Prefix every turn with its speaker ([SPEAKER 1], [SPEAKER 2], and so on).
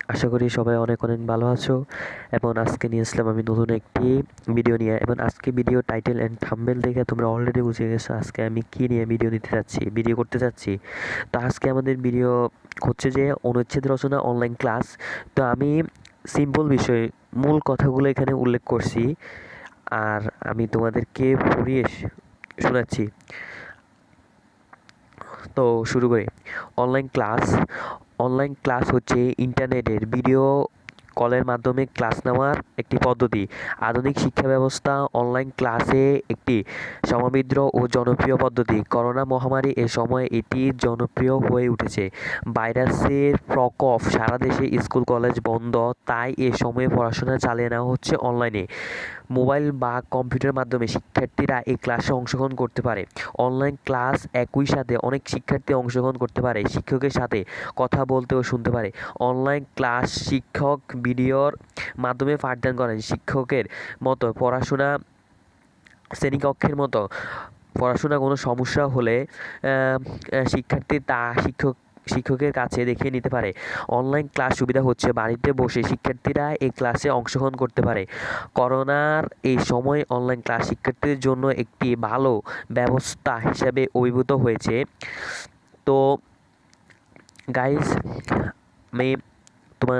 [SPEAKER 1] আশা করি সবাই অনেক অনেক ভালো আছো। এবং আজকে নিয়ে আসলাম আমি নতুন একটি ভিডিও নিয়ে। এবং আজকে ভিডিও টাইটেল অ্যান্ড থাম্বনেল দেখে তোমরা অলরেডি বুঝে গেছো আজকে আমি কি নিয়ে ভিডিও করতে যাচ্ছি। তো আজকে আমাদের ভিডিও হচ্ছে যে অনুচ্ছেদ রচনা অনলাইন ক্লাস। তো আমি সিম্পল বিষয় মূল কথাগুলো এখানে উল্লেখ করছি, আর আমি তোমাদেরকে পড়িয়ে শোনাচ্ছি। তো শুরু করি। অনলাইন ক্লাস হচ্ছে ইন্টারনেটের ভিডিও কলের মাধ্যমে ক্লাস নেওয়ার একটি পদ্ধতি। আধুনিক শিক্ষা ব্যবস্থা অনলাইন ক্লাসে একটি সমৃদ্ধ ও জনপ্রিয় পদ্ধতি। করোনা মহামারী এ সময় এটি জনপ্রিয় হয়ে উঠেছে। ভাইরাসের প্রকোপ সারা দেশে, স্কুল কলেজ বন্ধ, তাই এ সময়ে পড়াশোনা চালিয়ে নেওয়া হচ্ছে অনলাইনে। মোবাইল বা কম্পিউটারের মাধ্যমে শিক্ষার্থীরা এই ক্লাসে অংশগ্রহণ করতে পারে। অনলাইন ক্লাস একই সাথে অনেক শিক্ষার্থী অংশগ্রহণ করতে পারে, শিক্ষকের সাথে কথা বলতে ও শুনতে পারে। অনলাইন ক্লাস শিক্ষক ভিডিওর মাধ্যমে পাঠদান করেন। শিক্ষকের মতো শ্রেণীকক্ষের মতো পড়াশোনা কোনো সমস্যা হলে শিক্ষার্থী তা শিক্ষকের কাছে দেখিয়ে নিতে পারে। অনলাইন ক্লাস সুবিধা হচ্ছে বাড়িতে বসে শিক্ষার্থীরা এই ক্লাসে অংশগ্রহণ করতে পারে। করোনার এই সময় অনলাইন ক্লাস শিক্ষার্থীদের জন্য একটি ভালো ব্যবস্থা হিসাবে অভিভূত হয়েছে। তো গাইস, আমি তোমার